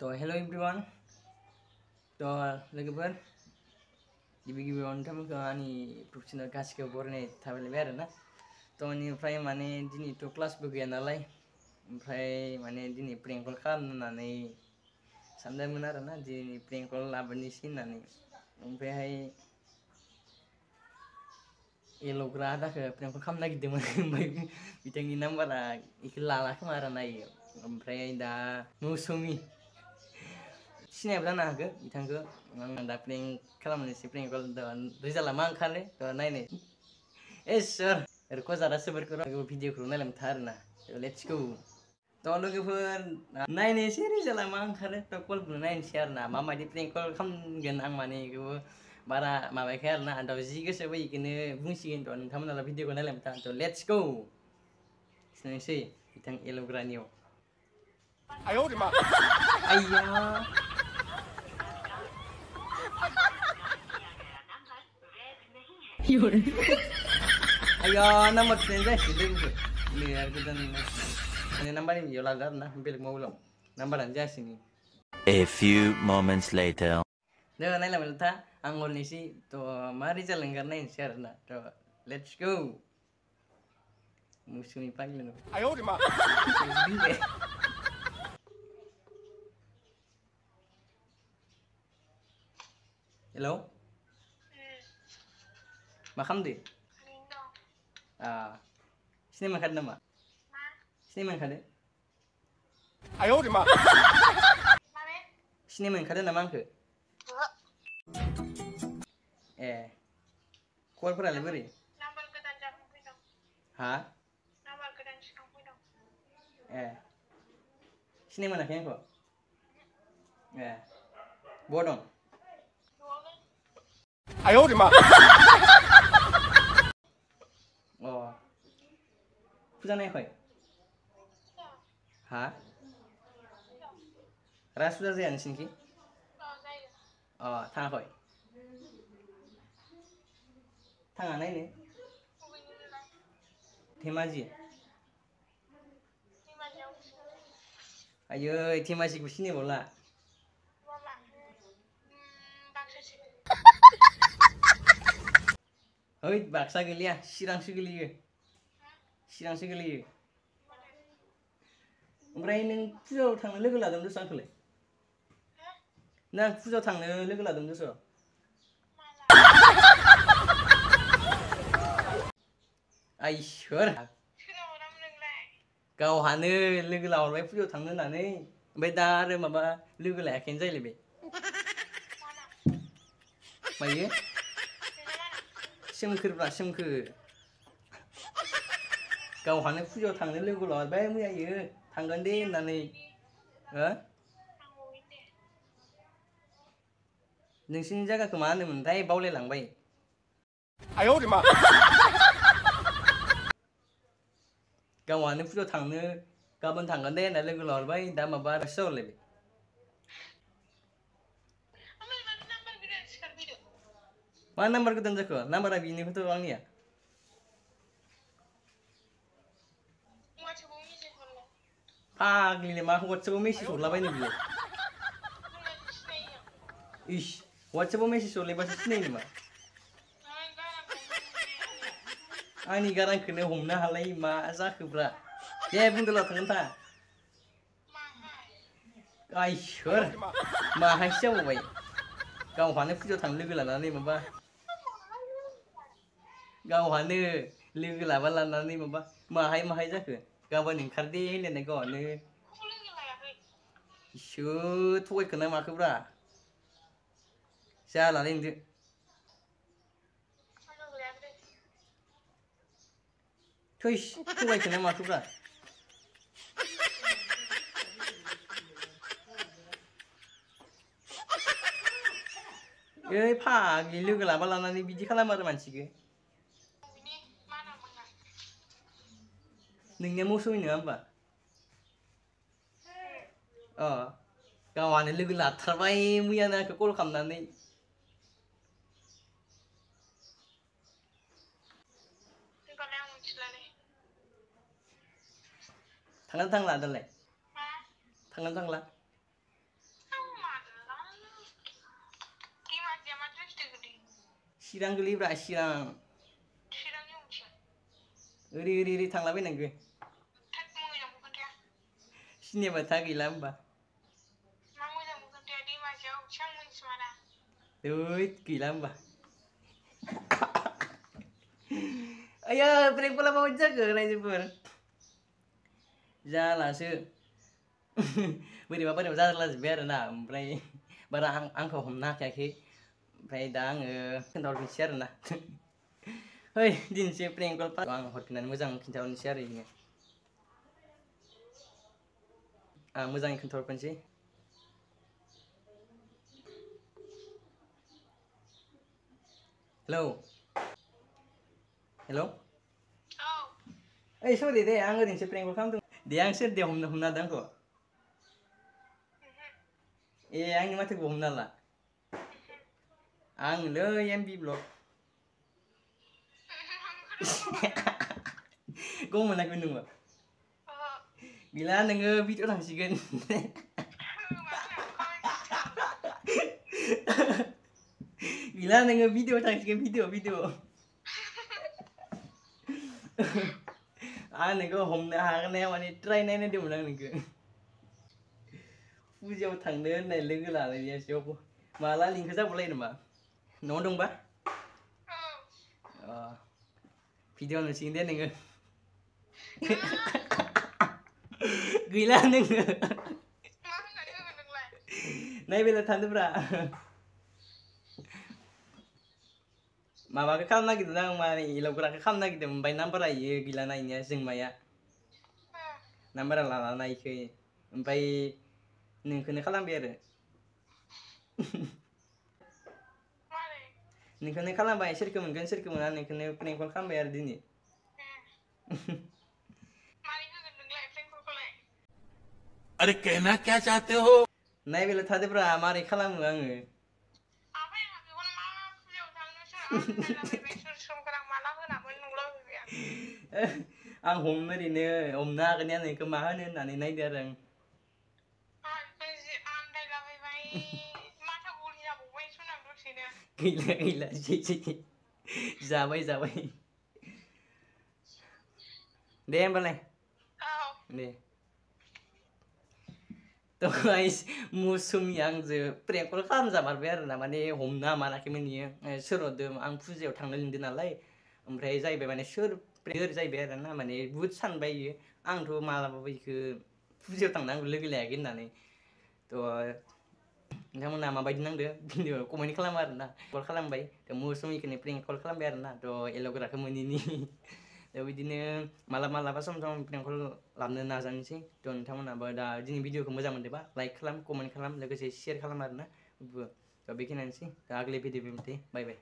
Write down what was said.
Hello everyone. Logoफोर गिबियावनो नोंथांमोनखौ आंनि professional गासिखौ बरायनाय थाबायलायबाय आरोना। बेनिफ्राय माने दिनैथ' क्लासबो गैया नालाय, ओमफ्राय माने दिनै प्रेंक कल खालामनो होननानै सानदोंमोन आरोना, दिनै प्रेंक कल लाबोनोसै होननानै। ओमफ्रायहाय एल'ग्रा आदाखौ प्रेंक कल खालामनो नागिरदोंमोन, ओमफ्राय बिथांनि नाम्बारा बेखौ लाला खोमा आरो नायो। ओमफ्राय दा मौसुमि सिनायाबो जानो हागौ बिथांखौ। आं दा प्रेंक खालामनोसै, प्रेंक कल रिजाल्टआ मा ओंखारो नायनाय। सोर रख'जारा सोरफोरखौ भिडिअखौ नायलांबाय था आरोना। Let's go. लोगोफोर नायनोसै रिजाल्टआ मा ओंखारो। कलखौनो नायनोसै आरोना, माबायदि प्रेंक कल खालामगोन आं माने बेखौबो बारा माबायाखै आरोना। जि गोसो बै बेखौनो बुंसिगोन। नोंथांमोनाल' भिडिअखौ नायलांबाय था। Let's go. सिनायनोसै बिथां एल'ग्रानियाव। आया आया नाम्बार थुनाय जायासै लोगोफोर। नै आरो गोदान माने नाम्बारनि बिदियाव लादो आरोना, बेलेग मबाइलाव नाम्बारानो जायासै नै। A few moments later. नायलांबाय था, आं हरनोसै मा रिजाल्ट ओंखार नायनोसै आरोना। Let's go. मौसुमि पागलिनो हेलौ, मा खालामदो? सिनाय मोनखादो नामा? सिनाय मोनखादो? सिनाय मोनखादो नामा आंखो? खबरफोरालाय बोरै? हा? सिनाय मोनाखै आंखौ? बहा दं? फुजा नायाखै? हा? राज फुजा जाया नोंसिनिखि? थाङाखै? थाङा नायनो? धेमाजि? आयै धेमाजिखौ सिनायबावला? हैद बाक्सा गोलैया, चिरांसो गोलैयो। चिरांसो गोलैयो। ओमफ्राय नों फुजायाव थांनो लोगो लादों दस' आंखौलाय? नों आं फुजायाव थांनो लोगो लादों दस'? आइसोर गावहानो लोगो लाहरबाय फुजायाव थांनो होननानै, ओमफ्राय दा आरो माबा लोगो लायाखैनो जाहैलायबाय। मायो? सोमखोरब्रा सोमखोर। गावहानो फुजायाव थांनो लोगो लाहरबाय मैयायो, थांगोन दे होननानै। नोंसिनि जायगाखौ मा होनोमोनथाय बावलायलांबाय। गावहानो फुजायाव थांनो गाबोन थांगोन दे होनना लोगो लाहरबाय, दा माबा आलासि जाहरलायबाय। मा नाम्बार गोदान जाखो? नाम्बारा बेनोथ' आंनिया। फाग्लिले मा वाट्सएपआव मेसेज हरलाबायनो बिलाय? वाट्सएपआव मेसेज हरलायबासो सिनायो नामा? आंनि गारांखौनो हमनो हालाय मा जाखोब्रा? दे बुंदोल' थांगोन था। आइसोर माहायसो जाबावबाय। गावहानो फुजायाव थांनो लोगो लानानै माबा, गावहानो लोगो लाबा लानानै माबा माहाय जाखो? गाबोन ओंखारदे होनलायनाय गावहानो। इसोर थगायखोना माखोब्रा? जालालै नोंजों। थैस थगायखोना माखोब्रा? फाग्लि लोगो लाबा लानानै बिदि खालामो आरो मानसिखौ। नोंनिया मौसुमि नङा होमबा? गावहानो लोगो लाथारबाय मैयानो आंखौ कल खालामनानै। थांगोन थांला दालाय? थांगोन थांला? चिरां गोलैब्रा चिरां चिरांनि उनथिं ओरै थांलाबायनांगो थाद मोजांबो खोन्थाया सिनायाबा था गैला होमबा मा मोजांबो खोन्थाया दैमाजियाव बेसेबां मोनथिमारा ओइद गैला होमबा आया ब्रेक बोला माबायदि जाखो रायजोफोर जालासो बोरैबा जालाजोब्बाय आरोना ओमफ्राय बारा आंखौ हमनो हाखायाखै ओमफ्राय दा आङो खोन्थाहरफिनसै आरोना ओइ दिनैसो प्रेंक कल आं हरफिननानै मोजां खिन्थाहरनोसै आरो इनो आं मोजाङै खोन्थाहरफिनसै हेलौ हेलौ औ ओइ सरि दे आं ओरैनोसो प्रेंक कल खालामदों दे आं सोर दे हमनो हादों आंखौ ए आंनि माथोखौ हमनो हाला आंलै एमबि ब्लग गम मोनाखै नोङो गैला नोङो भिडिअ थांसिगोन गैला नोङो भिडिअ थांसिगोन भिडिअ आं नोंखौ हमनो हागोन ना माने ट्राय नायनायदोंमोन आं नोंखौ फुजायाव थांनो होननाय लोगो लालायनायासो माला लिंखो जाबावलाय नामा न'आव दंबा भिडिअ नुसिगोन दे नोङो गैला नोङो नायबायला थादोब्रा माबाखौ खालामनो नागिरदों आं माने इलावग्राखौ खालामनो नागिरदों ओमफ्राय नाम्बारा इयो गैला ना इनिया जोंमाया नाम्बारा लालाना इखो ओमफ्राय नोंखौनो खालामबाय आरो नोंखौनो खालामबाय सोरखौ मोनगोन सोरखौ मोना नोंखौनो प्रेंक कल खालामबाय आरो दिनै अरे कहना क्या चाहते हो नायबायल' थादोब्रा मारै खालामो आङो आं हमनो ओरैनो हमनो हागोन ना नोंखौ मा होनो होननानै नायदो आरो आं गैला जाबाय दे होमबालाय दे थ' गाइस मौसुमि आंजों प्रेंक कल खालामजामारबाय आरो ना माने हमनो हामाराखैमोन इयो सोर हरदों आं फुजायाव थांनो लिंदों नालाय ओमफ्राय जाहैबाय माने सोर जाहैबाय आरो ना माने बुहुद सानबाय इयो आंथ' मालाबाबो इखौ फुजायाव थांनो आंखौ लोगो लायाखै होननानै थ' नोंथांमोना माबायदि नांदो भिडिअ कमेन्ट खालामो आरो ना कल खालामबाय थ' मौसुमिखौनो प्रेंक कल खालामबाय आरो ना थ' एल'ग्राखौ मोनैनि थ' बिदिनो मालाबा सम प्रेंक कल लाबोनो नाजानोसै थ' नोंथांमोनाबो दा दिनै भिडिअखौ मोजां मोनदोंबा लाइक खालाम कमेन्ट खालाम लोगोसे शेयार खालाम आरो ना थ' बेखिनियानोसै दा आगले भिडिअ बाय बाय